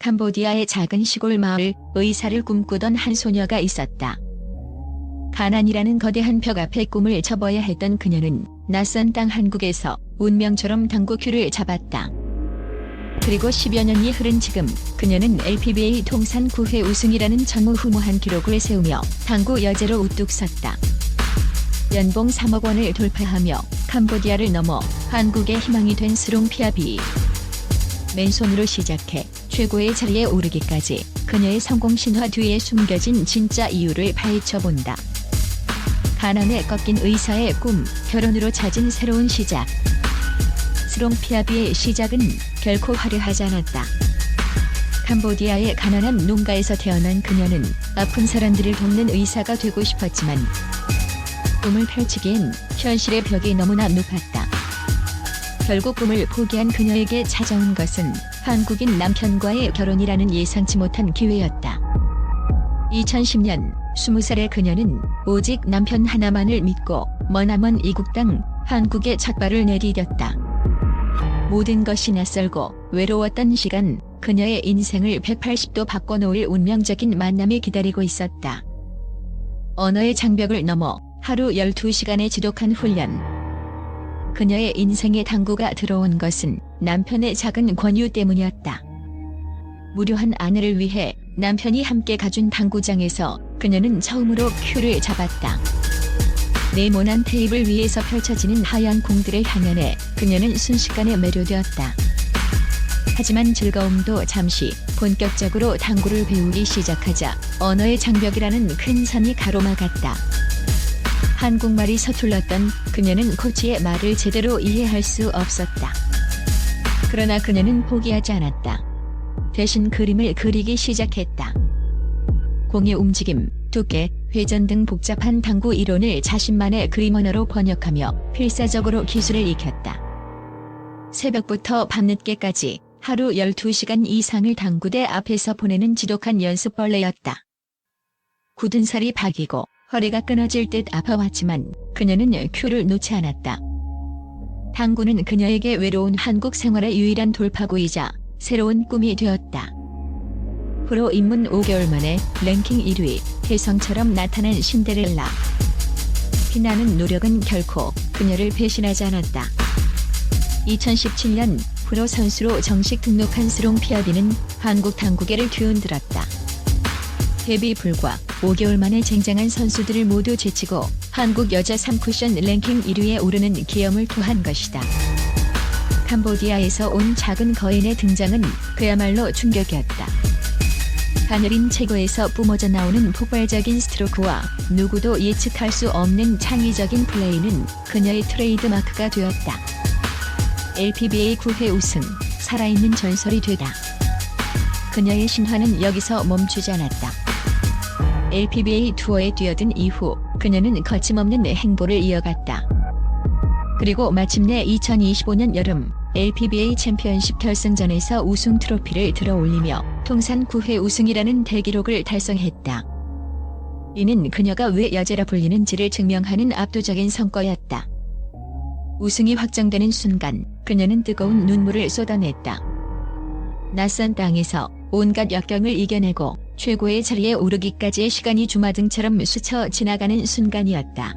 캄보디아의 작은 시골 마을 의사를 꿈꾸던 한 소녀가 있었다. 가난이라는 거대한 벽 앞에 꿈을 접어야 했던 그녀는 낯선 땅 한국에서 운명처럼 당구 큐를 잡았다. 그리고 10여 년이 흐른 지금 그녀는 LPBA 통산 9회 우승이라는 전무후무한 기록을 세우며 당구 여제로 우뚝 섰다. 연봉 3억 원을 돌파하며 캄보디아를 넘어 한국의 희망이 된 스롱피아비. 맨손으로 시작해 최고의 자리에 오르기까지 그녀의 성공 신화 뒤에 숨겨진 진짜 이유를 파헤쳐본다. 가난에 꺾인 의사의 꿈, 결혼으로 찾은 새로운 시작. 스롱피아비의 시작은 결코 화려하지 않았다. 캄보디아의 가난한 농가에서 태어난 그녀는 아픈 사람들을 돕는 의사가 되고 싶었지만 꿈을 펼치기엔 현실의 벽이 너무나 높았다. 결국 꿈을 포기한 그녀에게 찾아온 것은 한국인 남편과의 결혼이라는 예상치 못한 기회였다. 2010년 20살의 그녀는 오직 남편 하나만을 믿고 머나먼 이국 땅 한국에 첫 발을 내디뎠다. 모든 것이 낯설고 외로웠던 시간, 그녀의 인생을 180도 바꿔놓을 운명적인 만남이 기다리고 있었다. 언어의 장벽을 넘어 하루 12시간의 지독한 훈련. 그녀의 인생에 당구가 들어온 것은 남편의 작은 권유 때문이었다. 무료한 아내를 위해 남편이 함께 가준 당구장에서 그녀는 처음으로 큐를 잡았다. 네모난 테이블 위에서 펼쳐지는 하얀 공들의 향연에 그녀는 순식간에 매료되었다. 하지만 즐거움도 잠시, 본격적으로 당구를 배우기 시작하자 언어의 장벽이라는 큰 산이 가로막았다. 한국말이 서툴렀던 그녀는 코치의 말을 제대로 이해할 수 없었다. 그러나 그녀는 포기하지 않았다. 대신 그림을 그리기 시작했다. 공의 움직임, 두께, 회전 등 복잡한 당구 이론을 자신만의 그림 언어로 번역하며 필사적으로 기술을 익혔다. 새벽부터 밤늦게까지 하루 12시간 이상을 당구대 앞에서 보내는 지독한 연습벌레였다. 굳은 살이 박이고 허리가 끊어질 듯 아파왔지만 그녀는 큐를 놓지 않았다. 당구는 그녀에게 외로운 한국 생활의 유일한 돌파구이자 새로운 꿈이 되었다. 프로 입문 5개월 만에 랭킹 1위, 혜성처럼 나타난 신데렐라. 피나는 노력은 결코 그녀를 배신하지 않았다. 2017년 프로 선수로 정식 등록한 스롱피아비는 한국 당구계를 뒤흔들었다. 데뷔 불과 5개월 만에 쟁쟁한 선수들을 모두 제치고 한국 여자 3쿠션 랭킹 1위에 오르는 기염을 토한 것이다. 캄보디아에서 온 작은 거인의 등장은 그야말로 충격이었다. 가느린 체구에서 뿜어져 나오는 폭발적인 스트로크와 누구도 예측할 수 없는 창의적인 플레이는 그녀의 트레이드 마크가 되었다. LPBA 9회 우승, 살아있는 전설이 되다. 그녀의 신화는 여기서 멈추지 않았다. LPBA 투어에 뛰어든 이후 그녀는 거침없는 행보를 이어갔다. 그리고 마침내 2025년 여름 LPBA 챔피언십 결승전에서 우승 트로피를 들어올리며 통산 9회 우승이라는 대기록을 달성했다. 이는 그녀가 왜 여제라 불리는지를 증명하는 압도적인 성과였다. 우승이 확정되는 순간 그녀는 뜨거운 눈물을 쏟아냈다. 낯선 땅에서 온갖 역경을 이겨내고 최고의 자리에 오르기까지의 시간이 주마등처럼 스쳐 지나가는 순간이었다.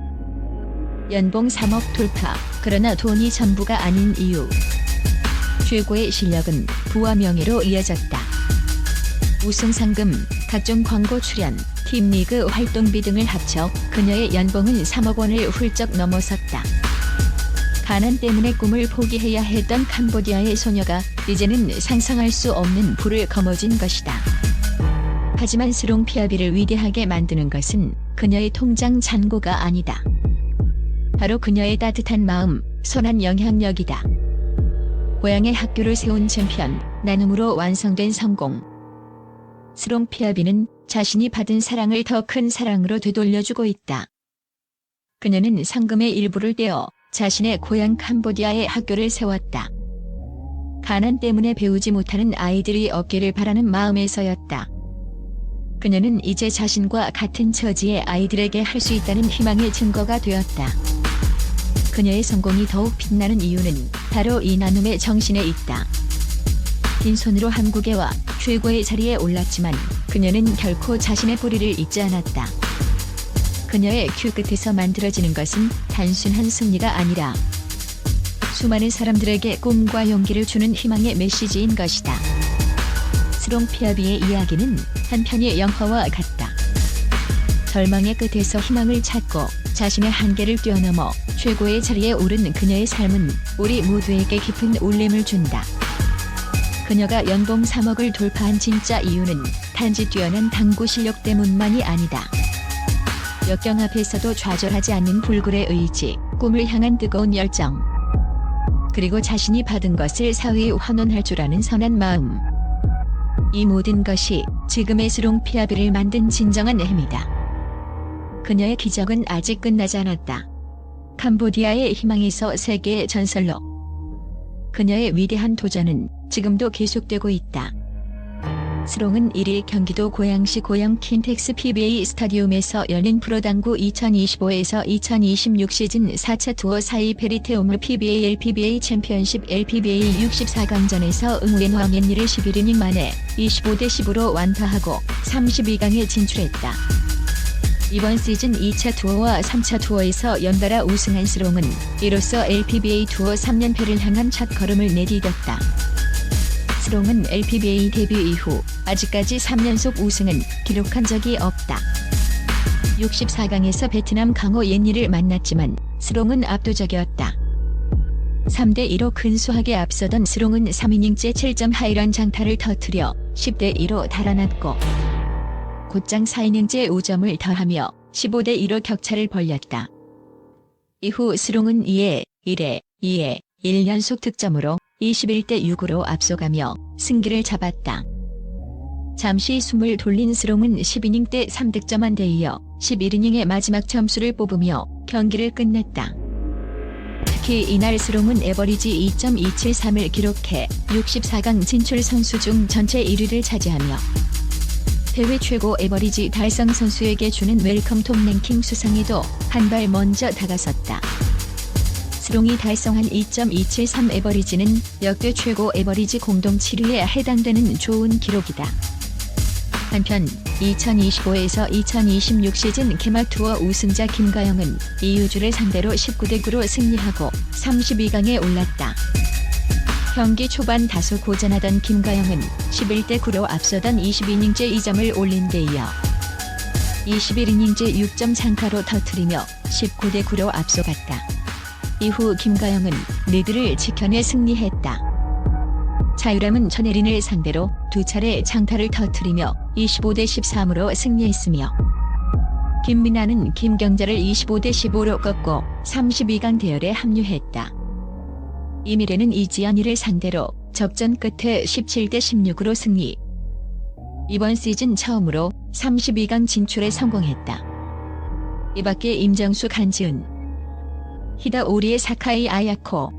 연봉 3억 돌파, 그러나 돈이 전부가 아닌 이유. 최고의 실력은 부와 명예로 이어졌다. 우승 상금, 각종 광고 출연, 팀리그 활동비 등을 합쳐 그녀의 연봉은 3억 원을 훌쩍 넘어섰다. 가난 때문에 꿈을 포기해야 했던 캄보디아의 소녀가 이제는 상상할 수 없는 부를 거머쥔 것이다. 하지만 스롱피아비를 위대하게 만드는 것은 그녀의 통장 잔고가 아니다. 바로 그녀의 따뜻한 마음, 선한 영향력이다. 고향의 학교를 세운 챔피언, 나눔으로 완성된 성공. 스롱피아비는 자신이 받은 사랑을 더 큰 사랑으로 되돌려주고 있다. 그녀는 상금의 일부를 떼어 자신의 고향 캄보디아의 학교를 세웠다. 가난 때문에 배우지 못하는 아이들이 없기를 바라는 마음에서였다. 그녀는 이제 자신과 같은 처지의 아이들에게 할 수 있다는 희망의 증거가 되었다. 그녀의 성공이 더욱 빛나는 이유는 바로 이 나눔의 정신에 있다. 빈손으로 한국에 와 최고의 자리에 올랐지만 그녀는 결코 자신의 뿌리를 잊지 않았다. 그녀의 큐 끝에서 만들어지는 것은 단순한 승리가 아니라 수많은 사람들에게 꿈과 용기를 주는 희망의 메시지인 것이다. 스롱 피아비의 이야기는 한편의 영화와 같다. 절망의 끝에서 희망을 찾고 자신의 한계를 뛰어넘어 최고의 자리에 오른 그녀의 삶은 우리 모두에게 깊은 울림을 준다. 그녀가 연봉 3억을 돌파한 진짜 이유는 단지 뛰어난 당구 실력 때문만이 아니다. 역경 앞에서도 좌절하지 않는 불굴의 의지, 꿈을 향한 뜨거운 열정, 그리고 자신이 받은 것을 사회에 환원할 줄 아는 선한 마음. 이 모든 것이 지금의 스롱 피아비를 만든 진정한 힘이다. 그녀의 기적은 아직 끝나지 않았다. 캄보디아의 희망에서 세계의 전설로 그녀의 위대한 도전은 지금도 계속되고 있다. 스롱은 1일 경기도 고양시 고양 킨텍스 PBA 스타디움에서 열린 프로당구 2025에서 2026 시즌 4차 투어 4위 페리테오물 PBA LPBA 챔피언십 LPBA 64강전에서 응우엔 황앤리를 11이닝 만에 25대 10으로 완파하고 32강에 진출했다. 이번 시즌 2차 투어와 3차 투어에서 연달아 우승한 스롱은 이로써 LPBA 투어 3연패를 향한 첫걸음을 내디뎠다. 스롱은 LPBA 데뷔 이후 아직까지 3연속 우승은 기록한 적이 없다. 64강에서 베트남 강호 옌니를 만났지만 스롱은 압도적이었다. 3대2로 근소하게 앞서던 스롱은 3이닝째 7점 하이런 장타를 터뜨려 10대2로 달아났고 곧장 4이닝째 5점을 더하며 15대2로 격차를 벌렸다. 이후 스롱은 2회, 1회, 2회, 1연속 득점으로 21대 6으로 앞서가며 승기를 잡았다. 잠시 숨을 돌린 스롱은 10이닝 때 3득점한 데 이어 11이닝의 마지막 점수를 뽑으며 경기를 끝냈다. 특히 이날 스롱은 에버리지 2.273을 기록해 64강 진출 선수 중 전체 1위를 차지하며 대회 최고 에버리지 달성 선수에게 주는 웰컴 톱 랭킹 수상에도 한 발 먼저 다가섰다. 스롱이 달성한 2.273 에버리지는 역대 최고 에버리지 공동 7위에 해당되는 좋은 기록이다. 한편 2025에서 2026 시즌 개막 투어 우승자 김가영은 이유주를 상대로 19대 9로 승리하고 32강에 올랐다. 경기 초반 다소 고전하던 김가영은 11대 9로 앞서던 22이닝째 2점을 올린 데 이어 21이닝째 6점 장타로 터뜨리며 19대 9로 앞서갔다. 이후 김가영은 리드를 지켜내 승리했다. 자유람은 전혜린을 상대로 2차례 장타를 터뜨리며 25대 13으로 승리했으며 김민아는 김경자를 25대 15로 꺾고 32강 대열에 합류했다. 이미래는 이지연이를 상대로 접전 끝에 17대 16으로 승리. 이번 시즌 처음으로 32강 진출에 성공했다. 이밖에 임정수 한지은, 히다오리의 사카이 아야코,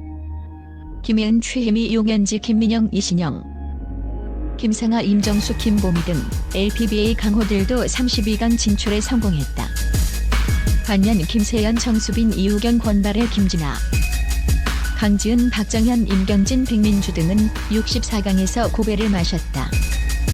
김혜은 최혜미 용현지 김민영 이신영, 김상아 임정수 김보미 등 LPBA 강호들도 32강 진출에 성공했다. 반면 김세연 정수빈 이우경 권발의 김진아, 강지은 박정현 임경진 백민주 등은 64강에서 고배를 마셨다.